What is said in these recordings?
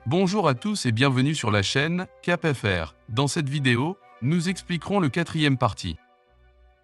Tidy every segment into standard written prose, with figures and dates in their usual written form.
Bonjour à tous et bienvenue sur la chaîne CapFR. Dans cette vidéo, nous expliquerons le quatrième partie.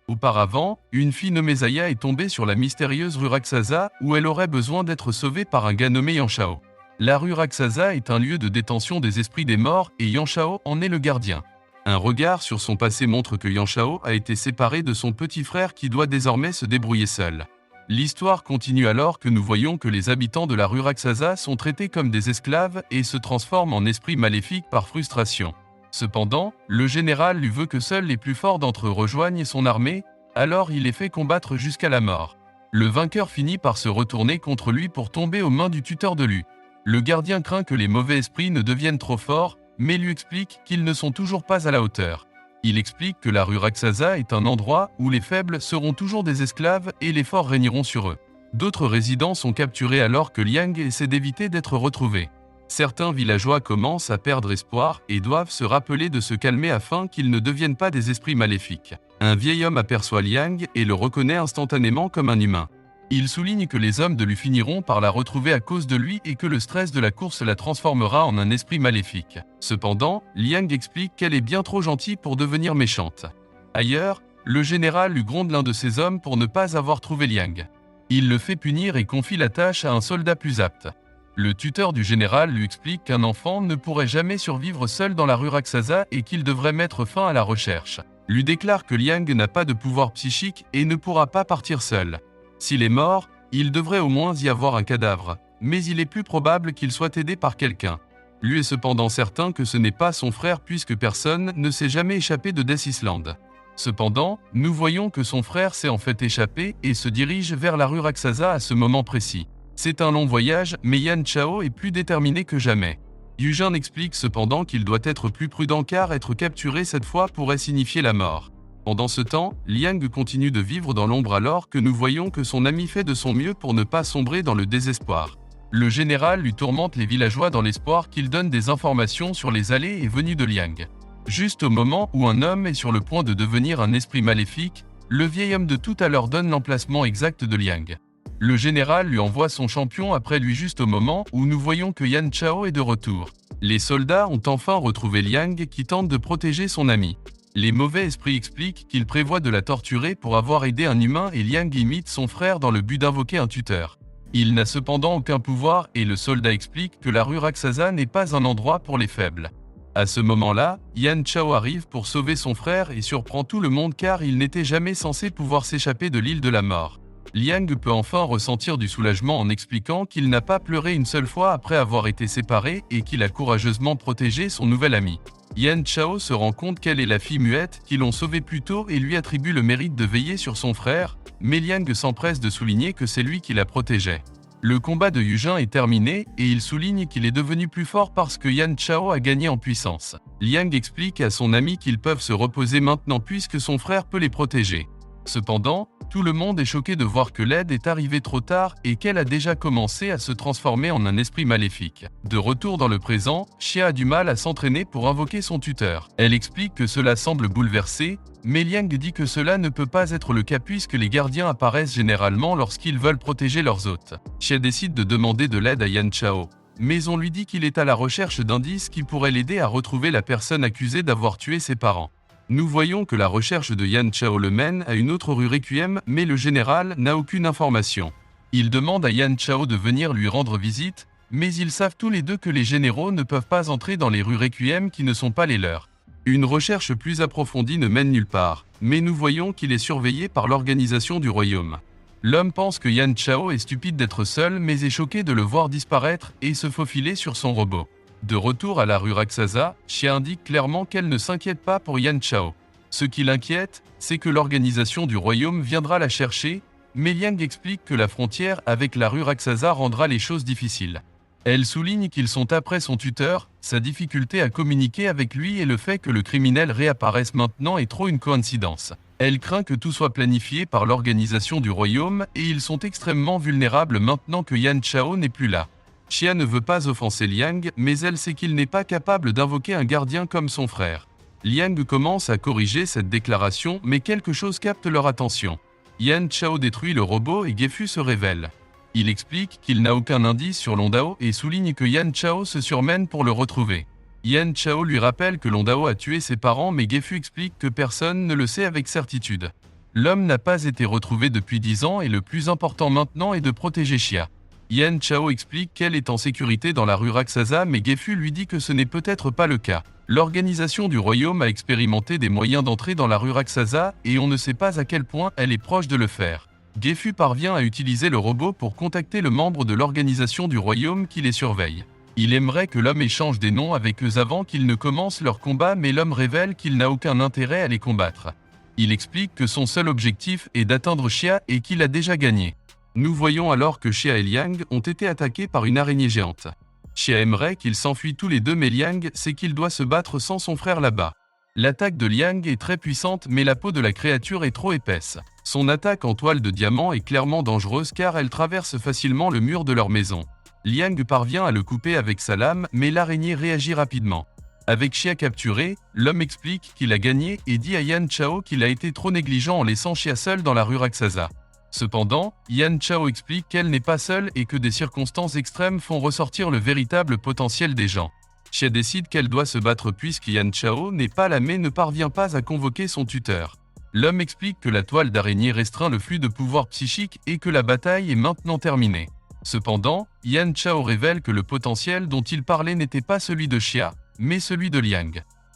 Auparavant, une fille nommée Zaya est tombée sur la mystérieuse rue Raksaza où elle aurait besoin d'être sauvée par un gars nommé Yanshao. La rue Raksaza est un lieu de détention des esprits des morts et Yanshao en est le gardien. Un regard sur son passé montre que Yanshao a été séparé de son petit frère qui doit désormais se débrouiller seul. L'histoire continue alors que nous voyons que les habitants de la rue Raksaza sont traités comme des esclaves et se transforment en esprits maléfiques par frustration. Cependant, le général lui veut que seuls les plus forts d'entre eux rejoignent son armée, alors il les fait combattre jusqu'à la mort. Le vainqueur finit par se retourner contre lui pour tomber aux mains du tuteur de Lu. Le gardien craint que les mauvais esprits ne deviennent trop forts, mais lui explique qu'ils ne sont toujours pas à la hauteur. Il explique que la rue Raksaza est un endroit où les faibles seront toujours des esclaves et les forts régneront sur eux. D'autres résidents sont capturés alors que Liang essaie d'éviter d'être retrouvé. Certains villageois commencent à perdre espoir et doivent se rappeler de se calmer afin qu'ils ne deviennent pas des esprits maléfiques. Un vieil homme aperçoit Liang et le reconnaît instantanément comme un humain. Il souligne que les hommes de Lu finiront par la retrouver à cause de lui et que le stress de la course la transformera en un esprit maléfique. Cependant, Liang explique qu'elle est bien trop gentille pour devenir méchante. Ailleurs, le général lui gronde l'un de ses hommes pour ne pas avoir trouvé Liang. Il le fait punir et confie la tâche à un soldat plus apte. Le tuteur du général lui explique qu'un enfant ne pourrait jamais survivre seul dans la rue Raksaza et qu'il devrait mettre fin à la recherche. Lui déclare que Liang n'a pas de pouvoir psychique et ne pourra pas partir seul. S'il est mort, il devrait au moins y avoir un cadavre, mais il est plus probable qu'il soit aidé par quelqu'un. Lui est cependant certain que ce n'est pas son frère puisque personne ne s'est jamais échappé de Death Island. Cependant, nous voyons que son frère s'est en fait échappé et se dirige vers la rue Raksaza à ce moment précis. C'est un long voyage, mais Yanshao est plus déterminé que jamais. Yujin explique cependant qu'il doit être plus prudent car être capturé cette fois pourrait signifier la mort. Pendant ce temps, Liang continue de vivre dans l'ombre alors que nous voyons que son ami fait de son mieux pour ne pas sombrer dans le désespoir. Le général lui tourmente les villageois dans l'espoir qu'il donne des informations sur les allées et venues de Liang. Juste au moment où un homme est sur le point de devenir un esprit maléfique, le vieil homme de tout à l'heure donne l'emplacement exact de Liang. Le général lui envoie son champion après lui juste au moment où nous voyons que Yanshao est de retour. Les soldats ont enfin retrouvé Liang qui tente de protéger son ami. Les mauvais esprits expliquent qu'il prévoit de la torturer pour avoir aidé un humain et Liang imite son frère dans le but d'invoquer un tuteur. Il n'a cependant aucun pouvoir et le soldat explique que la rue Raksaza n'est pas un endroit pour les faibles. À ce moment-là, Yanshao arrive pour sauver son frère et surprend tout le monde car il n'était jamais censé pouvoir s'échapper de l'île de la mort. Liang peut enfin ressentir du soulagement en expliquant qu'il n'a pas pleuré une seule fois après avoir été séparé et qu'il a courageusement protégé son nouvel ami. Yanshao se rend compte qu'elle est la fille muette qui l'ont sauvée plus tôt et lui attribue le mérite de veiller sur son frère, mais Liang s'empresse de souligner que c'est lui qui la protégeait. Le combat de Yujin est terminé et il souligne qu'il est devenu plus fort parce que Yanshao a gagné en puissance. Liang explique à son ami qu'ils peuvent se reposer maintenant puisque son frère peut les protéger. Cependant, tout le monde est choqué de voir que l'aide est arrivée trop tard et qu'elle a déjà commencé à se transformer en un esprit maléfique. De retour dans le présent, Xia a du mal à s'entraîner pour invoquer son tuteur. Elle explique que cela semble bouleversé, mais Liang dit que cela ne peut pas être le cas puisque les gardiens apparaissent généralement lorsqu'ils veulent protéger leurs hôtes. Xia décide de demander de l'aide à Yanshao, mais on lui dit qu'il est à la recherche d'indices qui pourraient l'aider à retrouver la personne accusée d'avoir tué ses parents. Nous voyons que la recherche de Yanshao le mène à une autre rue Requiem, mais le général n'a aucune information. Il demande à Yanshao de venir lui rendre visite, mais ils savent tous les deux que les généraux ne peuvent pas entrer dans les rues Requiem qui ne sont pas les leurs. Une recherche plus approfondie ne mène nulle part, mais nous voyons qu'il est surveillé par l'organisation du royaume. L'homme pense que Yanshao est stupide d'être seul mais est choqué de le voir disparaître et se faufiler sur son robot. De retour à la rue Raksaza, Xia indique clairement qu'elle ne s'inquiète pas pour Yanshao. Ce qui l'inquiète, c'est que l'organisation du royaume viendra la chercher, mais Liang explique que la frontière avec la rue Raksaza rendra les choses difficiles. Elle souligne qu'ils sont après son tuteur, sa difficulté à communiquer avec lui et le fait que le criminel réapparaisse maintenant est trop une coïncidence. Elle craint que tout soit planifié par l'organisation du royaume et ils sont extrêmement vulnérables maintenant que Yanshao n'est plus là. Xia ne veut pas offenser Liang, mais elle sait qu'il n'est pas capable d'invoquer un gardien comme son frère. Liang commence à corriger cette déclaration, mais quelque chose capte leur attention. Yanshao détruit le robot et Gefu se révèle. Il explique qu'il n'a aucun indice sur Londao et souligne que Yan Chao se surmène pour le retrouver. Yan Chao lui rappelle que Londao a tué ses parents, mais Gefu explique que personne ne le sait avec certitude. L'homme n'a pas été retrouvé depuis 10 ans et le plus important maintenant est de protéger Xia. Yan Chao explique qu'elle est en sécurité dans la rue Raksaza, mais Gefu lui dit que ce n'est peut-être pas le cas. L'organisation du royaume a expérimenté des moyens d'entrer dans la rue Raksaza et on ne sait pas à quel point elle est proche de le faire. Gefu parvient à utiliser le robot pour contacter le membre de l'organisation du royaume qui les surveille. Il aimerait que l'homme échange des noms avec eux avant qu'ils ne commencent leur combat, mais l'homme révèle qu'il n'a aucun intérêt à les combattre. Il explique que son seul objectif est d'atteindre Xia et qu'il a déjà gagné. Nous voyons alors que Xia et Liang ont été attaqués par une araignée géante. Xia aimerait qu'ils s'enfuient tous les deux, mais Liang sait qu'il doit se battre sans son frère là-bas. L'attaque de Liang est très puissante, mais la peau de la créature est trop épaisse. Son attaque en toile de diamant est clairement dangereuse car elle traverse facilement le mur de leur maison. Liang parvient à le couper avec sa lame, mais l'araignée réagit rapidement. Avec Xia capturé, l'homme explique qu'il a gagné et dit à Yan Chao qu'il a été trop négligent en laissant Xia seule dans la rue Raksaza. Cependant, Yan Chao explique qu'elle n'est pas seule et que des circonstances extrêmes font ressortir le véritable potentiel des gens. Xia décide qu'elle doit se battre puisque Yan Chao n'est pas là mais ne parvient pas à convoquer son tuteur. L'homme explique que la toile d'araignée restreint le flux de pouvoir psychique et que la bataille est maintenant terminée. Cependant, Yan Chao révèle que le potentiel dont il parlait n'était pas celui de Xia, mais celui de Liang.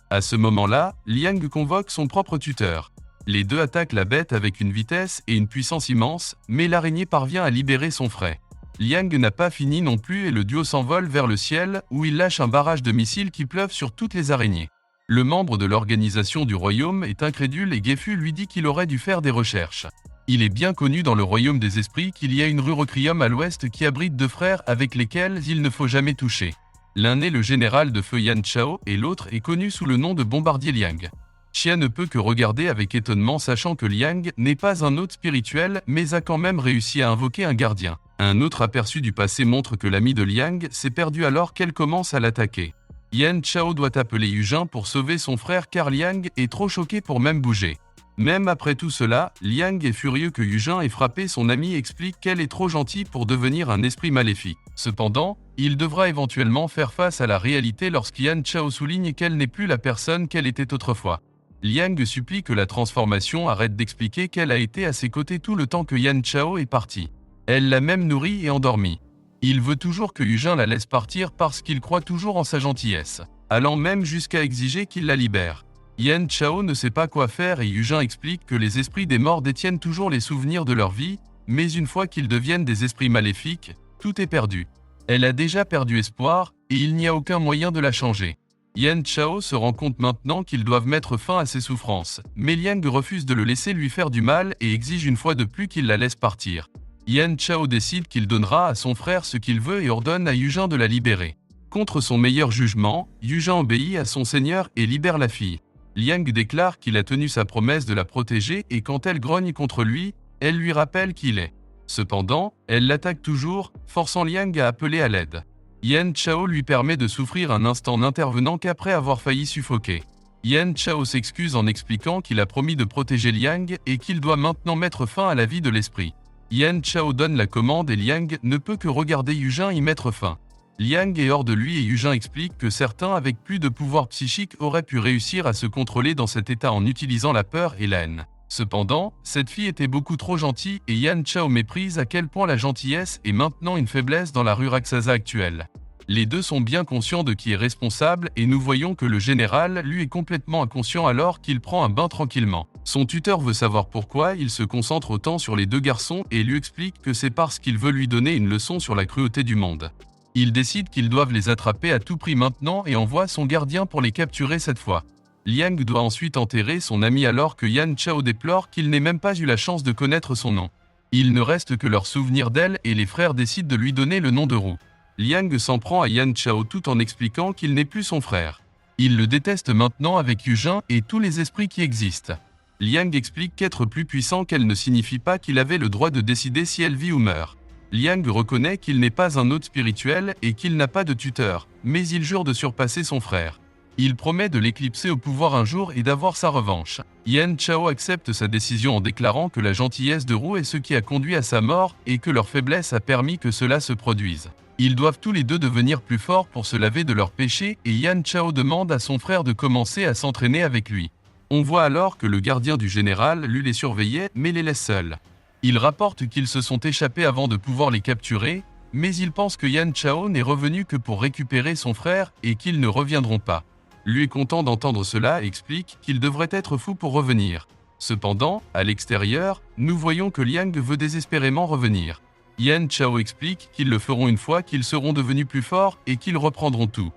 À ce moment-là, Liang convoque son propre tuteur. Les deux attaquent la bête avec une vitesse et une puissance immense, mais l'araignée parvient à libérer son frère. Liang n'a pas fini non plus et le duo s'envole vers le ciel où il lâche un barrage de missiles qui pleuvent sur toutes les araignées. Le membre de l'organisation du royaume est incrédule et Gefu lui dit qu'il aurait dû faire des recherches. Il est bien connu dans le royaume des esprits qu'il y a une rue Requiem à l'ouest qui abrite deux frères avec lesquels il ne faut jamais toucher. L'un est le général de feu Yan Chao et l'autre est connu sous le nom de Bombardier Liang. Xia ne peut que regarder avec étonnement sachant que Liang n'est pas un hôte spirituel mais a quand même réussi à invoquer un gardien. Un autre aperçu du passé montre que l'ami de Liang s'est perdu alors qu'elle commence à l'attaquer. Yan Chao doit appeler Yujin pour sauver son frère car Liang est trop choqué pour même bouger. Même après tout cela, Liang est furieux que Yujin ait frappé son ami et explique qu'elle est trop gentille pour devenir un esprit maléfique. Cependant, il devra éventuellement faire face à la réalité lorsqu'Yan Chao souligne qu'elle n'est plus la personne qu'elle était autrefois. Liang supplie que la transformation arrête d'expliquer qu'elle a été à ses côtés tout le temps que Yan Chao est parti. Elle l'a même nourrie et endormie. Il veut toujours que Yujin la laisse partir parce qu'il croit toujours en sa gentillesse, allant même jusqu'à exiger qu'il la libère. Yan Chao ne sait pas quoi faire et Yujin explique que les esprits des morts détiennent toujours les souvenirs de leur vie, mais une fois qu'ils deviennent des esprits maléfiques, tout est perdu. Elle a déjà perdu espoir et il n'y a aucun moyen de la changer. Yan Chao se rend compte maintenant qu'ils doivent mettre fin à ses souffrances, mais Liang refuse de le laisser lui faire du mal et exige une fois de plus qu'il la laisse partir. Yan Chao décide qu'il donnera à son frère ce qu'il veut et ordonne à Yujin de la libérer. Contre son meilleur jugement, Yujin obéit à son seigneur et libère la fille. Liang déclare qu'il a tenu sa promesse de la protéger et quand elle grogne contre lui, elle lui rappelle qui il est. Cependant, elle l'attaque toujours, forçant Liang à appeler à l'aide. Yan Chao lui permet de souffrir un instant n'intervenant qu'après avoir failli suffoquer. Yan Chao s'excuse en expliquant qu'il a promis de protéger Liang et qu'il doit maintenant mettre fin à la vie de l'esprit. Yan Chao donne la commande et Liang ne peut que regarder Yujin y mettre fin. Liang est hors de lui et Yujin explique que certains avec plus de pouvoir psychique auraient pu réussir à se contrôler dans cet état en utilisant la peur et la haine. Cependant, cette fille était beaucoup trop gentille et Yan Chao méprise à quel point la gentillesse est maintenant une faiblesse dans la rue Raksaza actuelle. Les deux sont bien conscients de qui est responsable et nous voyons que le général lui est complètement inconscient alors qu'il prend un bain tranquillement. Son tuteur veut savoir pourquoi il se concentre autant sur les deux garçons et lui explique que c'est parce qu'il veut lui donner une leçon sur la cruauté du monde. Il décide qu'ils doivent les attraper à tout prix maintenant et envoie son gardien pour les capturer cette fois. Liang doit ensuite enterrer son ami alors que Yan Chao déplore qu'il n'ait même pas eu la chance de connaître son nom. Il ne reste que leur souvenir d'elle et les frères décident de lui donner le nom de Ru. Liang s'en prend à Yan Chao tout en expliquant qu'il n'est plus son frère. Il le déteste maintenant avec Yujin et tous les esprits qui existent. Liang explique qu'être plus puissant qu'elle ne signifie pas qu'il avait le droit de décider si elle vit ou meurt. Liang reconnaît qu'il n'est pas un hôte spirituel et qu'il n'a pas de tuteur, mais il jure de surpasser son frère. Il promet de l'éclipser au pouvoir un jour et d'avoir sa revanche. Yan Chao accepte sa décision en déclarant que la gentillesse de Ru est ce qui a conduit à sa mort et que leur faiblesse a permis que cela se produise. Ils doivent tous les deux devenir plus forts pour se laver de leurs péchés et Yan Chao demande à son frère de commencer à s'entraîner avec lui. On voit alors que le gardien du général lui les surveillait mais les laisse seuls. Il rapporte qu'ils se sont échappés avant de pouvoir les capturer, mais il pense que Yan Chao n'est revenu que pour récupérer son frère et qu'ils ne reviendront pas. Lui est content d'entendre cela et explique qu'il devrait être fou pour revenir. Cependant, à l'extérieur, nous voyons que Liang veut désespérément revenir. Yan Chao explique qu'ils le feront une fois qu'ils seront devenus plus forts et qu'ils reprendront tout.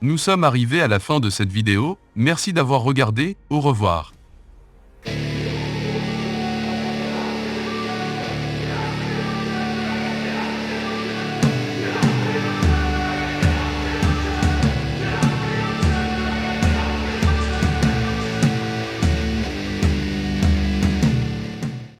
Nous sommes arrivés à la fin de cette vidéo, merci d'avoir regardé, au revoir.